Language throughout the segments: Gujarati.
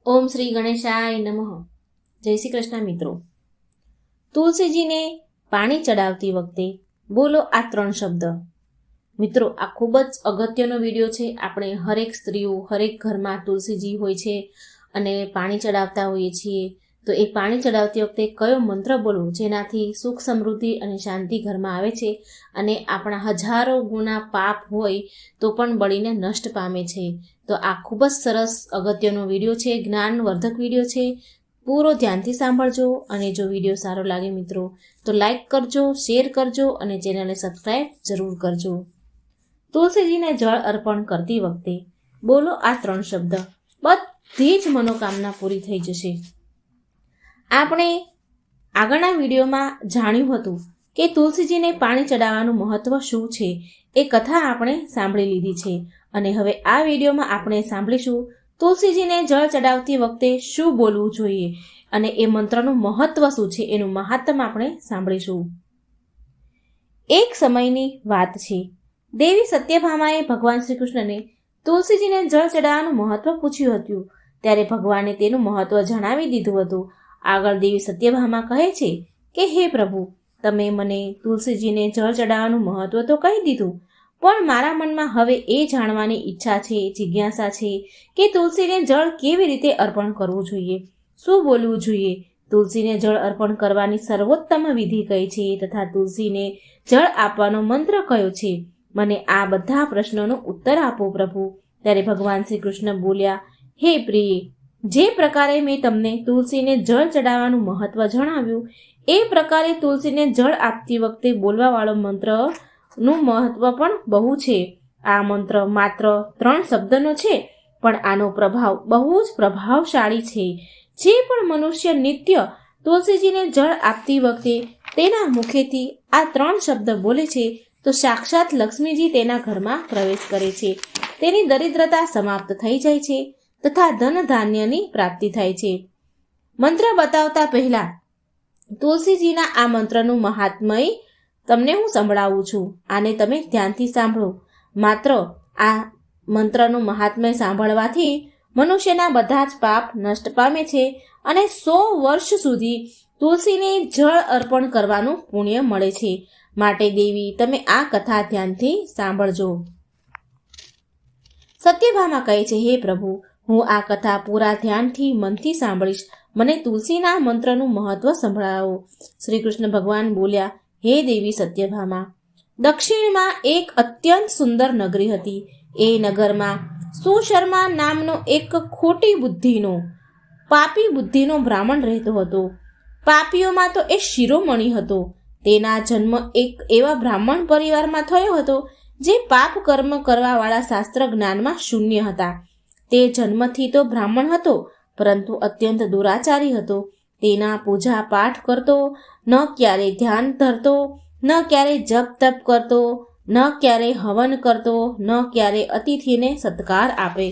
ઓમ શ્રી ગણેશાય નમઃ. જય શ્રી કૃષ્ણ મિત્રો. તુલસીજીને પાણી ચડાવતી વખતે બોલો આ 3 શબ્દ. મિત્રો, આ ખૂબ જ અગત્યનો વિડીયો છે. આપણે હરેક સ્ત્રીઓ હરેક ઘરમાં તુલસીજી હોય છે અને પાણી ચડાવતા હોઈએ છીએ. તો એ પાણી ચડાવતી વખતે કયો મંત્ર બોલવો જેનાથી સુખ સમૃદ્ધિ અને શાંતિ ઘરમાં આવે છે અને આપણા હજારો ગુના પાપ હોય તો પણ બળીને નષ્ટ પામે છે. તો આ ખૂબ જ સરસ અગત્યનો વિડીયો છે, જ્ઞાનવર્ધક વિડીયો છે. પૂરો ધ્યાનથી સાંભળજો અને જો વિડીયો સારો લાગે મિત્રો તો લાઈક કરજો, શેર કરજો અને ચેનલને સબસ્ક્રાઈબ જરૂર કરજો. તુલસીજીને જળ અર્પણ કરતી વખતે બોલો આ 3 શબ્દ. બધી જ મનોકામના પૂરી થઈ જશે. આપણે આગળના વિડીયોમાં જાણ્યું હતું કે તુલસીજીને પાણી ચડાવવાનું મહત્વ શું છે. એ કથા આપણે સાંભળી લીધી છે અને હવે આ વિડીયોમાં આપણે સાંભળીશું તુલસીજીને જળ ચડાવતી વખતે શું બોલવું જોઈએ અને એ મંત્રનું મહત્વ શું છે, એનું મહાત્મ્ય આપણે સાંભળીશું. એક સમયની વાત છે. દેવી સત્યભામાએ ભગવાન શ્રી કૃષ્ણને તુલસીજીને જળ ચડાવવાનું મહત્વ પૂછ્યું હતું. ત્યારે ભગવાને તેનું મહત્વ જણાવી દીધું હતું. આગળ દેવી સત્યભામા કહે છે કે હે પ્રભુ, તમે મને તુલસીજીને જળ ચડાવવાનું મહત્વ તો કહી દીધું, પણ મારા મનમાં હવે એ જાણવાની ઈચ્છા છે, જિજ્ઞાસા છે કે તુલસીને જળ કેવી રીતે અર્પણ કરવું જોઈએ, શું બોલવું જોઈએ, તુલસીને જળ અર્પણ કરવાની સર્વોત્તમ વિધિ કઈ છે તથા તુલસીને જળ આપવાનો મંત્ર કયો છે. મને આ બધા પ્રશ્નોનો ઉત્તર આપો પ્રભુ. ત્યારે ભગવાન શ્રી કૃષ્ણ બોલ્યા, હે પ્રિય, જે પ્રકારે મેં તમને તુલસીને જળ ચડાવવાનું મહત્વ જણાવ્યું એ પ્રકારે તુલસીને જળ આપતી વખતે બોલવાવાળો મંત્રનું મહત્વ પણ બહુ છે. આ મંત્ર માત્ર 3 શબ્દનો છે, પણ આનો પ્રભાવ બહુ જ પ્રભાવશાળી છે. જે પણ મનુષ્ય નિત્ય તુલસીજીને જળ આપતી વખતે તેના મુખેથી આ 3 શબ્દ બોલે છે તો સાક્ષાત લક્ષ્મીજી તેના ઘરમાં પ્રવેશ કરે છે. તેની દરિદ્રતા સમાપ્ત થઈ જાય છે તથા ધન ધાન્યની પ્રાપ્તિ થાય છે. મંત્ર બતાવતા પહેલા તુલસીજીના આ મંત્રનું મહાત્મય તમને હું સંભળાવું છું. આને તમે ધ્યાનથી સાંભળો. માત્ર આ મંત્રનું મહાત્મય સાંભળવાથી મનુષ્યના બધા જ પાપ નષ્ટ પામે છે અને 100 વર્ષ સુધી તુલસીને જળ અર્પણ કરવાનું પુણ્ય મળે છે. માટે દેવી, તમે આ કથા ધ્યાનથી સાંભળજો. સત્યભામા કહે છે, હે પ્રભુ, હું આ કથા પૂરા ધ્યાનથી મનથી સાંભળીશ. મને તુલસીના મંત્રનું મહત્વ સંભળાવો. શ્રી કૃષ્ણ ભગવાન બોલ્યા, હે દેવી સત્યભામા, દક્ષિણમાં એક અત્યંત સુંદર નગરી હતી. એ નગરમાં સુશર્મા નામનો એક ખોટી બુદ્ધિનો, પાપી બુદ્ધિનો બ્રાહ્મણ રહેતો હતો. પાપીઓમાં તો એ શિરોમણી હતો. તેના જન્મ એક એવા બ્રાહ્મણ પરિવારમાં થયો હતો જે પાપ કર્મ કરવાવાળા શાસ્ત્ર જ્ઞાનમાં શૂન્ય હતા. તે જન્મથી તો બ્રાહ્મણ હતો, પરંતુ અત્યંત દુરાચારી હતો. તેના પૂજા પાઠ કરતો, ન ક્યારે ધ્યાન ધરતો, ન ક્યારે જપ તપ કરતો, ન ક્યારે હવન કરતો, ન ક્યારે અતિથિને સત્કાર આપે.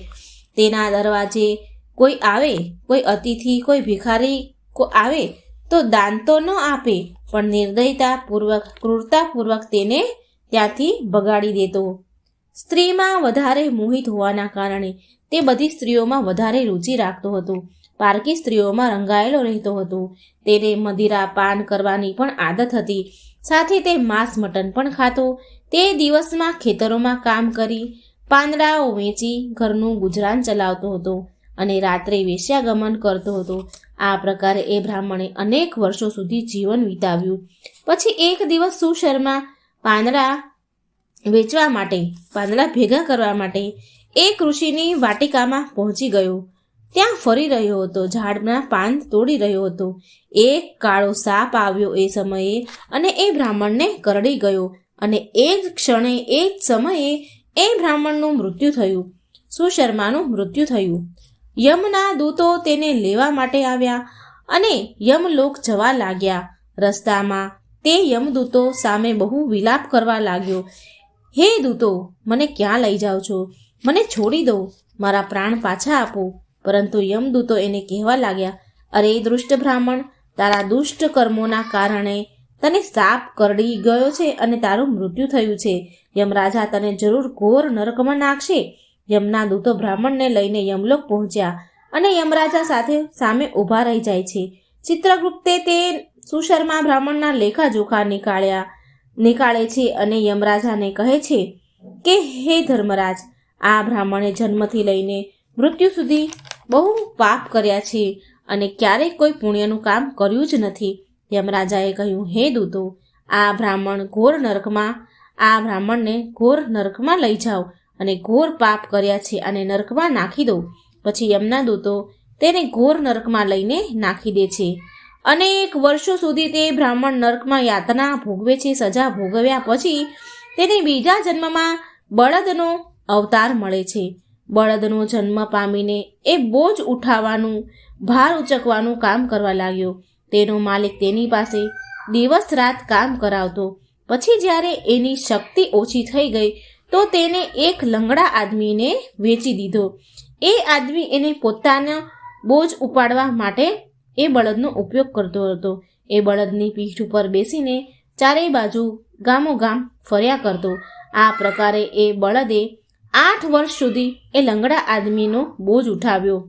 તેના દરવાજે કોઈ આવે, કોઈ અતિથિ, કોઈ ભિખારી આવે તો દાન તો ન આપે, પણ નિર્દયતાપૂર્વક, ક્રૂરતાપૂર્વક તેને ત્યાંથી ભગાડી દેતો. સ્ત્રીમાં વધારે મોહિત હોવાના કારણે તે બધી સ્ત્રીઓમાં વધારે રુચિ રાખતો હતો. પારકી સ્ત્રીઓમાં રંગાયેલો રહેતો હતો. તેને મદિરા પાન કરવાની પણ આદત હતી. સાથે તે માંસ મટન પણ ખાતો. તે દિવસમાં ખેતરોમાં કામ કરી પાંદડાઓ વેચી ઘરનું ગુજરાન ચલાવતો હતો અને રાત્રે વેશ્યાગમન કરતો હતો. આ પ્રકારે એ બ્રાહ્મણે અનેક વર્ષો સુધી જીવન વિતાવ્યું. પછી એક દિવસ સુશર્મા પાંદડા ભેગા કરવા માટે એક ઋષિની વાટિકામાં પહોંચી ગયો. ત્યાં ફરી રહ્યો હતો, ઝાડના પાન તોડી રહ્યો હતો. એક કાળો સાપ આવ્યો એ સમયે અને એ બ્રાહ્મણને કરડી ગયો અને એ જ સમયે એ બ્રાહ્મણનું મૃત્યુ થયું. સુશર્માનું મૃત્યુ થયું. યમના દૂતો તેને લેવા માટે આવ્યા અને યમલોક જવા લાગ્યા. રસ્તામાં તે યમદૂતો સામે બહુ વિલાપ કરવા લાગ્યો. હે દૂતો, મને ક્યાં લઈ જાઓ છો? મને છોડી દો, મારા પ્રાણ પાછા આપો. પરંતુ યમદૂતો એને કહેવા લાગ્યા, અરે દુષ્ટ બ્રાહ્મણ, તારા દુષ્ટ કર્મોના કારણે તને સાપ કરડી ગયો છે અને તારું મૃત્યુ થયું છે. યમરાજા તને જરૂર ઘોર નરકમાં નાખશે. યમના દૂતો બ્રાહ્મણને લઈને યમલોક પહોંચ્યા અને યમરાજા સાથે સામે ઊભા રહી જાય છે. ચિત્રગુપ્તે તે સુશર્મા બ્રાહ્મણના લેખાજોખા નીકાળે છે અને યમરાજાને કહે છે કે હે ધર્મરાજ, આ બ્રાહ્મણે જન્મથી લઈને મૃત્યુ સુધી બહુ પાપ કર્યા છે અને ક્યારેય કોઈ પુણ્યનું કામ કર્યું જ નથી. યમરાજાએ કહ્યું, હે દૂતો, આ બ્રાહ્મણને ઘોર નરકમાં લઈ જાઓ અને ઘોર પાપ કર્યા છે અને નરકમાં નાખી દો. પછી યમના દૂતો તેને ઘોર નરકમાં લઈને નાખી દે છે. અનેક વર્ષો સુધી તે બ્રાહ્મણ નરકમાં યાતના ભોગવે છે. સજા ભોગવ્યા પછી તેને બીજા જન્મમાં બળદનો અવતાર મળે છે. બળદનો જન્મ પામીને એ બોજ ઉઠાવવાનું, ભાર ઉચકવાનું કામ કરવા લાગ્યો. તેનો માલિક તેની પાસે દિવસ રાત કામ કરાવતો. પછી જ્યારે એની શક્તિ ઓછી થઈ ગઈ તો તેને એક લંગડા આદમીને વેચી દીધો. એ આદમી એને પોતાના બોજ ઉપાડવા માટે એ બળદનો ઉપયોગ કરતો હતો. એ બળદની પીઠ ઉપર બેસીને ચારેય બાજુ ગામોગામ ફર્યા કરતો. આ પ્રકારે એ બળદે 8 વર્ષ સુધી એ લંગડા આદમીનો બોજ ઉઠાવ્યો.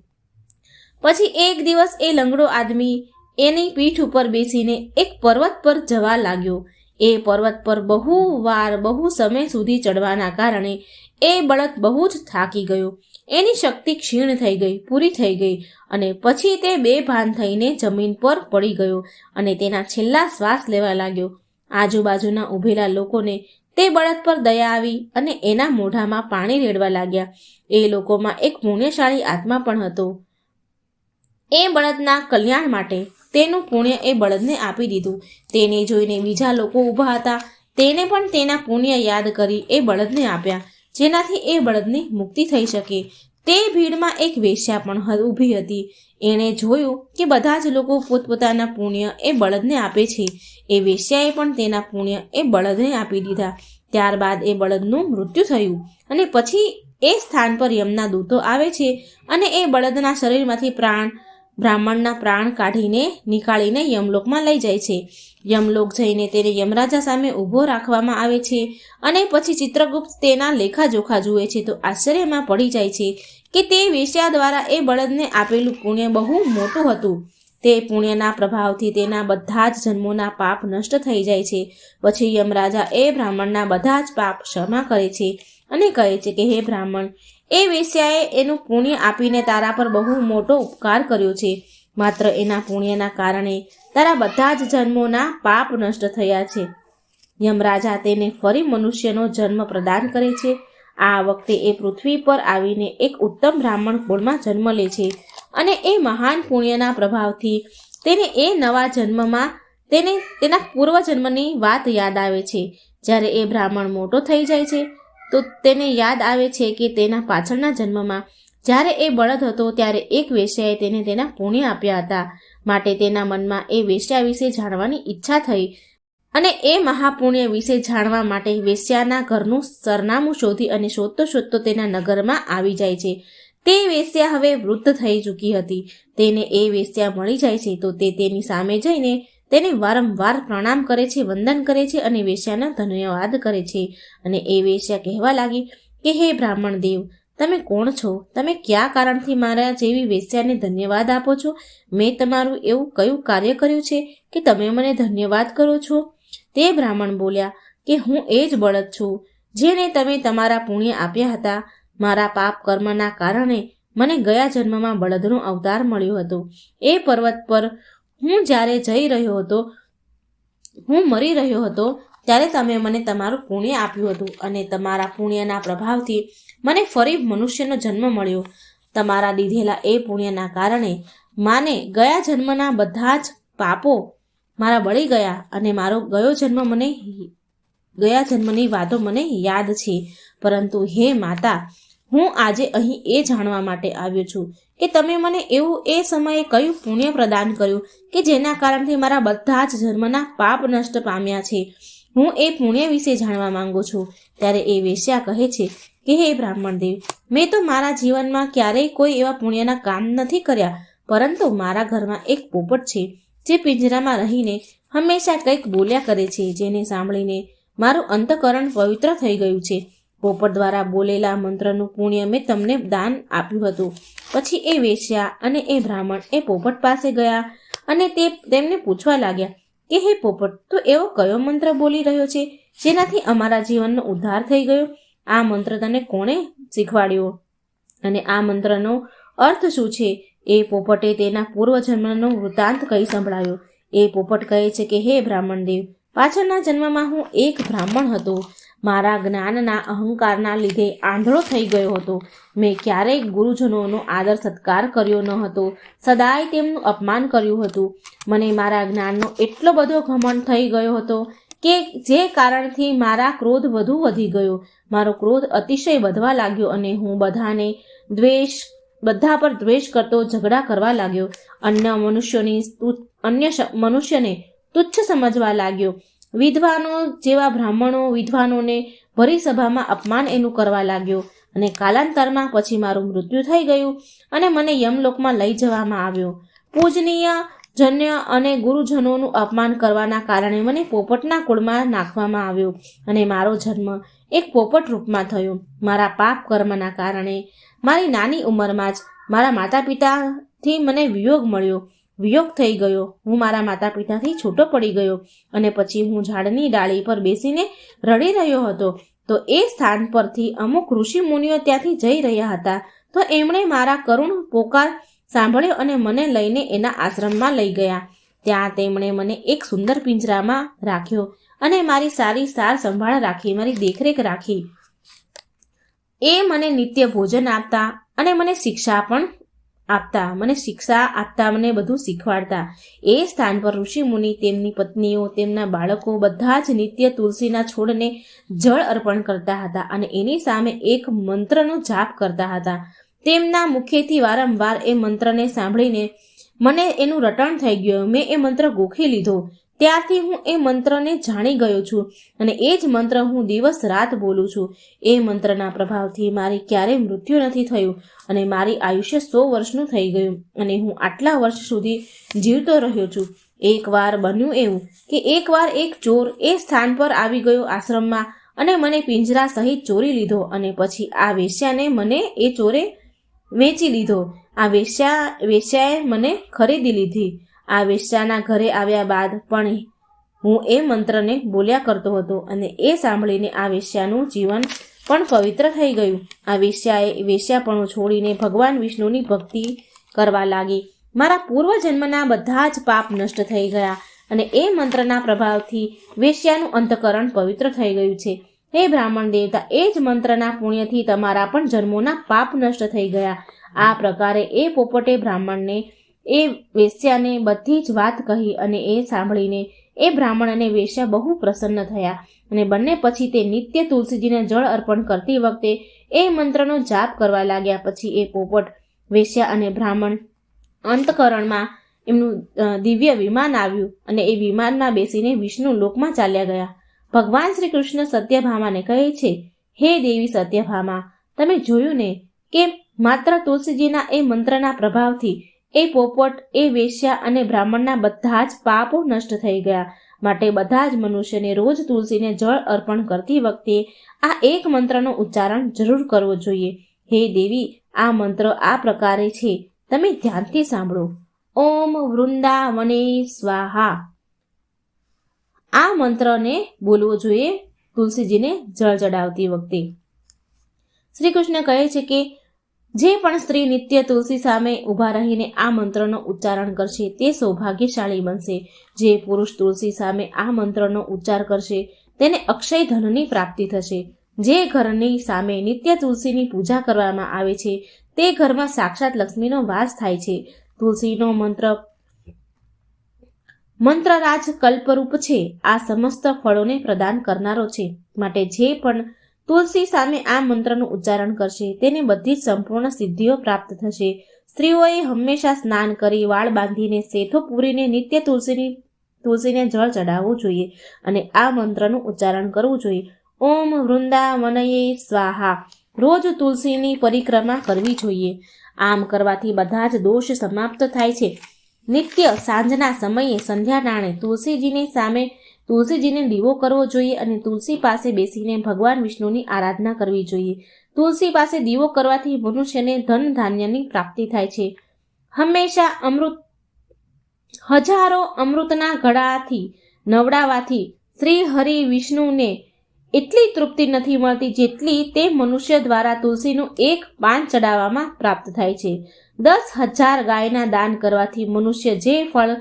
પછી એક દિવસ એ લંગડો આદમી એની પીઠ ઉપર બેસીને એક પર્વત પર જવા લાગ્યો. એ પર્વત પર બહુ સમય સુધી ચડવાના કારણે એ બળદ બહુ જ થાકી ગયો. એની શક્તિ ક્ષીણ થઈ ગઈ, પૂરી થઈ ગઈ અને પછી તે બેભાન થઈને જમીન પર પડી ગયો અને તેના છેલ્લા શ્વાસ લેવા લાગ્યો. આજુબાજુના ઊભેલા લોકોને તે બળદ પર દયા આવી અને એના મોઢામાં પાણી રેડવા લાગ્યા. એ લોકોમાં એક પુણ્યશાળી આત્મા પણ હતો. એ બળદના કલ્યાણ માટે તેનું પુણ્ય એ બળદને આપી દીધું. તેને જોઈને બીજા લોકો ઊભા હતા. તેને પણ તેના પુણ્ય યાદ કરી એ બળદને આપ્યા, જેનાથી એ બળદની મુક્તિ થઈ શકે. તે ભીડમાં એક વેશ્યા પણ ઊભી હતી. એણે જોયું કે બધા જ લોકો પોતપોતાના પુણ્ય એ બળદને આપે છે. એ વેશ્યાએ પણ તેના પુણ્ય એ બળદને આપી દીધા. ત્યારબાદ એ બળદનું મૃત્યુ થયું અને પછી એ સ્થાન પર યમના દૂતો આવે છે અને એ બળદના શરીરમાંથી બ્રાહ્મણના પ્રાણ નીકાળીને યમલોકમાં લઈ જાય છે. યમલોક જઈને તેને યમરાજા સામે ઊભો રાખવામાં આવે છે અને પછી ચિત્રગુપ્ત તેના લેખાજોખા જુએ છે તો આશ્ચર્યમાં પડી જાય છે કે તે વેશ્યા દ્વારા એ બળદને આપેલું પુણ્ય બહુ મોટું હતું. તે પુણ્યના પ્રભાવથી તેના બધા જ જન્મોના પાપ નષ્ટ થઈ જાય છે. પછી યમરાજા એ બ્રાહ્મણના બધા જ પાપ ક્ષમા કરે છે અને કહે છે કે હે બ્રાહ્મણ, એ વેશ્યાએ એનું પુણ્ય આપીને તારા પર બહુ મોટો ઉપકાર કર્યો છે. માત્ર એના પુણ્યના કારણે તારા બધા જ જન્મોના પાપ નષ્ટ થયા છે. યમરાજા તેને ફરી મનુષ્યનો જન્મ પ્રદાન કરે છે. આ વખતે એ પૃથ્વી પર આવીને એક ઉત્તમ બ્રાહ્મણ કુળમાં જન્મ લે છે અને એ મહાન પુણ્યના પ્રભાવથી તેને એ નવા જન્મમાં તેના પૂર્વજન્મની વાત યાદ આવે છે. જ્યારે એ બ્રાહ્મણ મોટો થઈ જાય છે તો તેને યાદ આવે છે કે તેના પાછળના જન્મમાં જ્યારે એ બળદ હતો ત્યારે એક વેશ્યાએ તેને તેના પુણ્ય આપ્યા હતા. માટે તેના મનમાં એ વેશ્યા વિશે જાણવાની ઈચ્છા થઈ અને એ મહાપુણ્ય વિશે જાણવા માટે વેશ્યાના ઘરનું સરનામું શોધી અને શોધતો તેના નગરમાં આવી જાય છે. તે વેશ્યા હવે વૃદ્ધ થઈ ચૂકી હતી. તેને એ વેશ્યા મળી જાય છે તો તે તેની સામે જઈને તેને વારંવાર પ્રણામ કરે છે, વંદન કરે છે અને વેશ્યાનો ધન્યવાદ કરે છે. અને એ વેશ્યા કહેવા લાગી કે હે બ્રાહ્મણ દેવ, તમે કોણ છો? તમે કયા કારણથી મારા જેવી વેશ્યાને ધન્યવાદ આપો છો? મેં તમારું એવું કયું કાર્ય કર્યું છે કે તમે મને ધન્યવાદ કરો છો? તે બ્રાહ્મણ બોલ્યા કે હું એ જ બળદ છું જેને તમે તમારા પુણ્ય આપ્યા હતા. મારા પાપ કર્મના કારણે મને ગયા જન્મમાં બળદનો અવતાર મળ્યો હતો. એ પર્વત પર હું જ્યારે મરી રહ્યો હતો ત્યારે તમે મને તમારું પુણ્ય આપ્યું હતું અને તમારા પુણ્યના પ્રભાવથી મને ફરી મનુષ્યનો જન્મ મળ્યો. તમારા દીધેલા એ પુણ્યના કારણે માને ગયા જન્મના બધા જ પાપો મારા બળી ગયા અને મારો ગયા જન્મની વાતો મને યાદ છે. પરંતુ હે માતા, હું આજે અહીં એ જાણવા માટે આવ્યો છું કે તમે મને એવું એ સમયે કયું પુણ્ય પ્રદાન કર્યું કે જેના કારણથી મારા બધા જ જન્મના પાપ નષ્ટ પામ્યા છે. હું એ પુણ્ય વિશે જાણવા માંગુ છું. ત્યારે એ વેશ્યા કહે છે કે હે બ્રાહ્મણ દેવ, મેં તો મારા જીવનમાં ક્યારેય કોઈ એવા પુણ્યના કામ નથી કર્યા, પરંતુ મારા ઘરમાં એક પોપટ છે જે પિંજરામાં રહીને હંમેશા કંઈક બોલ્યા કરે છે, જેને સાંભળીને મારું અંતઃકરણ પવિત્ર થઈ ગયું છે. પોપટ દ્વારા બોલેલા મંત્રનું પુણ્ય મેં તમને દાન આપ્યું હતું. પછી એ વેશ્યા અને એ બ્રાહ્મણ એ પોપટ પાસે ગયા અને તેમને પૂછવા લાગ્યા કે હે પોપટ, તું એવો કયો મંત્ર બોલી રહ્યો છે જેનાથી અમારા જીવનનો ઉદ્ધાર થઈ ગયો? આ મંત્ર તને કોણે શીખવાડ્યો અને આ મંત્રનો અર્થ શું છે? એ પોપટે તેના પૂર્વજન્મનો વૃત્તાંત કહી સંભળાયો. એ પોપટ કહે છે કે હે બ્રાહ્મણ દેવ, પાછળના જન્મમાં હું એક બ્રાહ્મણ હતો. મારા જ્ઞાનના અહંકારના લીધે આંધળો થઈ ગયો હતો. મેં ક્યારેય ગુરુજનોનો આદર સત્કાર કર્યો ન હતો, સદાય તેમનું અપમાન કર્યું હતું. મને મારા જ્ઞાનનો એટલો બધો ઘમંડ થઈ ગયો હતો કે જે કારણથી મારા ક્રોધ વધુ વધી ગયો. મારો ક્રોધ અતિશય વધવા લાગ્યો અને હું બધા પર દ્વેષ કરતો ઝઘડા કરવા લાગ્યો. અન્ય મનુષ્યને તુચ્છ સમજવા લાગ્યો. વિદ્વાનો જેવા બ્રાહ્મણો વિદ્વાનોને ભરી સભામાં અપમાન એનું કરવા લાગ્યો અને કાલાંતરમાં પછી મારું મૃત્યુ થઈ ગયું અને મને યમલોકમાં લઈ જવામાં આવ્યો. પૂજનીય જન્ય અને ગુરુજનોનું અપમાન કરવાના કારણે મને પોપટના કુળમાં નાખવામાં આવ્યો અને મારો જન્મ એક પોપટ રૂપમાં થયો. મારા પાપ કર્મના કારણે મારી નાની ઉંમરમાં જ મારા માતા પિતાથી મને વિયોગ થઈ ગયો. હું મારા માતા પિતાથી છૂટો પડી ગયો અને પછી હું ઝાડની ડાળી પર બેસીને રડી રહ્યો હતો. તો એ સ્થાન પરથી અમુક ઋષિ મુનિઓ ત્યાંથી જઈ રહ્યા હતા. તો એમણે મારા કરુણ પોકાર સાંભળ્યો અને મને લઈને એના આશ્રમમાં લઈ ગયા. ત્યાં તેમણે મને એક સુંદર પિંજરામાં રાખ્યો અને મારી સારી સાર સંભાળ રાખી, મારી દેખરેખ રાખી. એ મને નિત્ય ભોજન આપતા અને મને શિક્ષા આપતા, મને બધું શીખવાડતા. એ સ્થાન પર ઋષિ મુનિ, તેમની પત્નીઓ, તેમના બાળકો બધા જ નિત્ય તુલસીના છોડને જળ અર્પણ કરતા હતા અને એની સામે એક મંત્રનો જાપ કરતા હતા. તેમના મુખેથી વારંવાર એ મંત્રને સાંભળીને મને એનું રટણ થઈ ગયું. મેં એ મંત્ર ગોખી લીધો. ત્યારથી હું એ મંત્રને જાણી ગયો છું અને એ જ મંત્ર હું દિવસ રાત બોલું છું. એ મંત્રના પ્રભાવથી મારી ક્યારેય મૃત્યુ નથી થયું અને મારી આયુષ્ય 100 વર્ષનું થઈ ગયું અને હું આટલા વર્ષ સુધી જીવતો રહ્યો છું. એકવાર બન્યું એવું કે એકવાર એક ચોર એ સ્થાન પર આવી ગયો આશ્રમમાં અને મને પિંજરા સહિત ચોરી લીધો અને પછી આ વેશ્યાને મને એ ચોરે વેચી લીધો. આ વેશ્યાએ મને ખરીદી લીધી. આ વેશ્યાના ઘરે આવ્યા બાદ પણ હું એ મંત્રને બોલ્યા કરતો હતો અને એ સાંભળીને આ વેશ્યાનું જીવન પણ પવિત્ર થઈ ગયું. આ વેશ્યાએ વેશ્યાપણું છોડીને ભગવાન વિષ્ણુની ભક્તિ કરવા લાગી. મારા પૂર્વજન્મના બધા જ પાપ નષ્ટ થઈ ગયા અને એ મંત્રના પ્રભાવથી વેશ્યાનું અંતઃકરણ પવિત્ર થઈ ગયું છે. હે બ્રાહ્મણ દેવતા, એ જ મંત્રના પુણ્યથી તમારા પણ જન્મોના પાપ નષ્ટ થઈ ગયા. આ પ્રકારે એ પોપટે બ્રાહ્મણને એ વેશ્યાને બધી જ વાત કહી અને એ સાંભળીને એ બ્રાહ્મણ અને વેશ્યા બહુ પ્રસન્ન થયા અને બંને પછી તે નિત્ય તુલસીજીને જળ અર્પણ કરતી વખતે એ મંત્રનો જાપ કરવા લાગ્યા. પછી એ પોપટ, વેશ્યા અને બ્રાહ્મણ અંતઃકરણમાં એમનું દિવ્ય વિમાન આવ્યું અને એ વિમાનમાં બેસીને વિષ્ણુ લોકમાં ચાલ્યા ગયા. ભગવાન શ્રી કૃષ્ણ સત્યભામાને કહે છે, હે દેવી સત્યભામા, તમે જોયું ને કે માત્ર તુલસીજીના એ મંત્રના પ્રભાવથી એ પોપટ, એ વેશ્યા અને બ્રાહ્મણના બધા જ પાપો નષ્ટ થઈ ગયા. માટે બધા જ મનુષ્યને રોજ તુલસીને જળ અર્પણ કરતી વખતે આ એક મંત્રનો ઉચ્ચારણ જરૂર કરવો જોઈએ. હે દેવી, આ મંત્ર આ પ્રકારે છે, તમે ધ્યાનથી સાંભળો. ઓમ વૃંદાવને સ્વાહા. આ મંત્રને બોલવો જોઈએ તુલસીજીને જળ ચડાવતી વખતે. શ્રી કૃષ્ણ કહે છે કે જે પણ સ્ત્રી નિત્ય તુલસી સામે ઊભા રહીને આ મંત્રનો ઉચ્ચારણ કરશે તે સૌભાગ્યશાળી બનશે. જે પુરુષ તુલસી સામે આ મંત્રનો ઉચ્ચાર કરશે તેને અક્ષય ધનની પ્રાપ્તિ થશે. જે ઘરની સામે નિત્ય તુલસીની પૂજા કરવામાં આવે છે તે ઘરમાં સાક્ષાત લક્ષ્મીનો વાસ થાય છે. તુલસીનો મંત્રરાજ કલ્પરૂપ છે. આ સમસ્ત ફળોને પ્રદાન કરનારો છે. માટે જે પણ તુલસી સામે આ મંત્રનું ઉચ્ચારણ કરશે તેને બધી જ સંપૂર્ણ સિદ્ધિઓ પ્રાપ્ત થશે. સ્ત્રીઓએ હંમેશા સ્નાન કરી, વાળ બાંધીને, શેથો પૂરીને નિત્ય તુલસીને જળ ચડાવવું જોઈએ અને આ મંત્રનું ઉચ્ચારણ કરવું જોઈએ. ઓમ વૃંદાવનયે સ્વાહા. રોજ તુલસીની પરિક્રમા કરવી જોઈએ. આમ કરવાથી બધા જ દોષ સમાપ્ત થાય છે. નિત્ય સાંજના સમયે સંધ્યા ટાણે તુલસીજીની સામે તુલસીજીને દીવો કરવો જોઈએ અને તુલસી પાસે બેસીને ભગવાન વિષ્ણુની આરાધના કરવી જોઈએ. તુલસી પાસે દીવો કરવાથી મનુષ્યને ધન ધાન્યની પ્રાપ્તિ થાય છે. હંમેશા હજારો અમૃતના ઘડાથી નવડાવવાથી શ્રી હરિ વિષ્ણુને એટલી તૃપ્તિ નથી મળતી જેટલી તે મનુષ્ય દ્વારા તુલસીનું એક પાન ચડાવવામાં પ્રાપ્ત થાય છે. 10,000 ગાયના દાન કરવાથી મનુષ્ય જે ફળ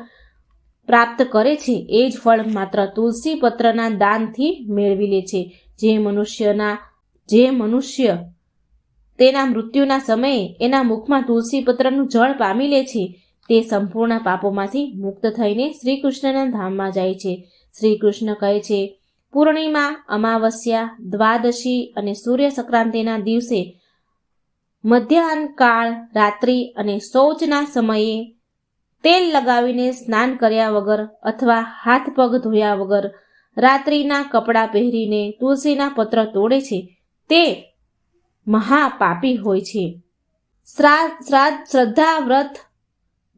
પ્રાપ્ત કરે છે એ જ ફળ માત્ર તુલસી પત્રના દાનથી મેળવી લે છે. જે મનુષ્ય તેના મૃત્યુના સમયે એના મુખમાં તુલસી પત્રનું જળ પામી લે છે તે સંપૂર્ણ પાપોમાંથી મુક્ત થઈને શ્રી કૃષ્ણના ધામમાં જાય છે. શ્રી કૃષ્ણ કહે છે, પૂર્ણિમા, અમાવસ્યા, દ્વાદશી અને સૂર્ય સંક્રાંતિના દિવસે મધ્યાહનકાળ, રાત્રિ અને શૌચના સમયે તેલ લગાવીને સ્નાન કર્યા વગર અથવા હાથ પગ ધોયા વગર રાત્રિના કપડાં પહેરીને તુલસીના પત્ર તોડે છે તે મહાપાપી હોય છે. શ્રાદ્ધ, શ્રદ્ધા, વ્રત,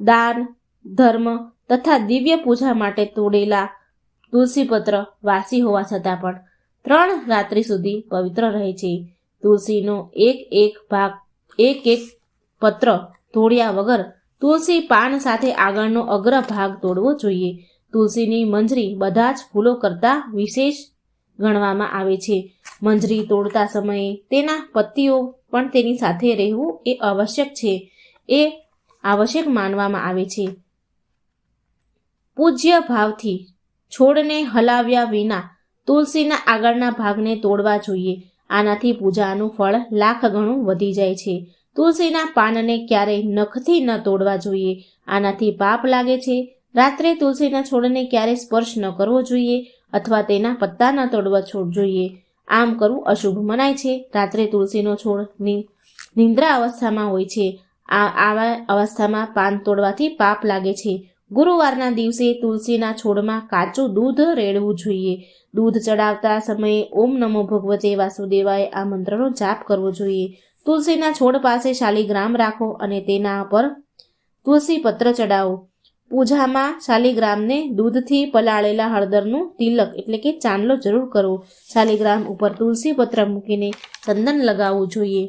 દાન, ધર્મ તથા દિવ્ય પૂજા માટે તોડેલા તુલસીપત્ર વાસી હોવા છતાં પણ 3 રાત્રિ સુધી પવિત્ર રહે છે. તુલસીનો એક પત્ર તોડ્યા વગર તુલસી પાન સાથે આગળનો અગ્ર ભાગ તોડવો જોઈએ. તુલસીની મંજરી બધા જ ફૂલો કરતાં વિશેષ ગણવામાં આવે છે. મંજરી તોડતા સમયે તેના પત્તીઓ પણ તેની સાથે રહેવું એ આવશ્યક માનવામાં આવે છે. પૂજ્ય ભાવથી છોડને હલાવ્યા વિના તુલસીના આગળના ભાગને તોડવા જોઈએ. આનાથી પૂજાનું ફળ લાખ ગણું વધી જાય છે. તુલસીના પાનને ક્યારેય નખથી ન તોડવા જોઈએ. આનાથી પાપ લાગે છે. રાત્રે તુલસીના છોડને ક્યારેય સ્પર્શ ન કરવો જોઈએ અથવા તેના પત્તા ન તોડવા જોઈએ. આમ કરવું અશુભ મનાય છે. રાત્રે તુલસીનો છોડ નિંદ્રા અવસ્થામાં હોય છે. આવા અવસ્થામાં પાન તોડવાથી પાપ લાગે છે. ગુરુવારના દિવસે તુલસીના છોડમાં કાચું દૂધ રેડવું જોઈએ. દૂધ ચડાવતા સમયે ઓમ નમો ભગવતે વાસુદેવાય આ મંત્રનો જાપ કરવો જોઈએ. તુલસીના છોડ પાસે શાલિગ્રામ રાખો અને તેના પર તુલસી પત્ર ચડાવો. પૂજામાં શાલિગ્રામને દૂધથી પલાળેલા હળદરનું તિલક એટલે કે ચાંદલો જરૂર કરવો. શાલિગ્રામ ઉપર તુલસી પત્ર મૂકીને ચંદન લગાવવું જોઈએ.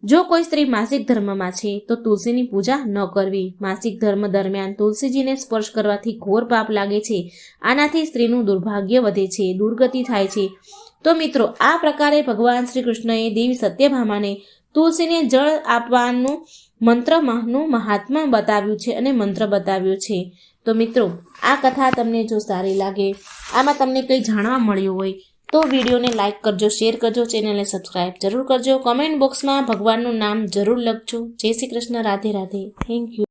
જો કોઈ સ્ત્રી માસિક ધર્મમાં છે તો તુલસીની પૂજા ન કરવી. માસિક ધર્મ દરમિયાન તુલસીજીને સ્પર્શ કરવાથી ઘોર પાપ લાગે છે. આનાથી સ્ત્રીનું દુર્ભાગ્ય વધે છે, દુર્ગતિ થાય છે. તો મિત્રો, આ પ્રકારે ભગવાન શ્રી કૃષ્ણએ દેવી સત્યભામાને તુલસીને જળ આપવાનું મંત્રનું મહાત્મા બતાવ્યું છે અને મંત્ર બતાવ્યો છે. તો મિત્રો, આ કથા તમને જો સારી લાગે, આમાં તમને કંઈ જાણવા મળ્યું હોય તો વિડીયોને લાઇક કરજો, શેર કરજો, ચેનલને સબસ્ક્રાઇબ જરૂર કરજો. કોમેન્ટ બોક્સમાં ભગવાનનું નામ જરૂર લખજો. જય શ્રી કૃષ્ણ. રાધે રાધે. Thank you.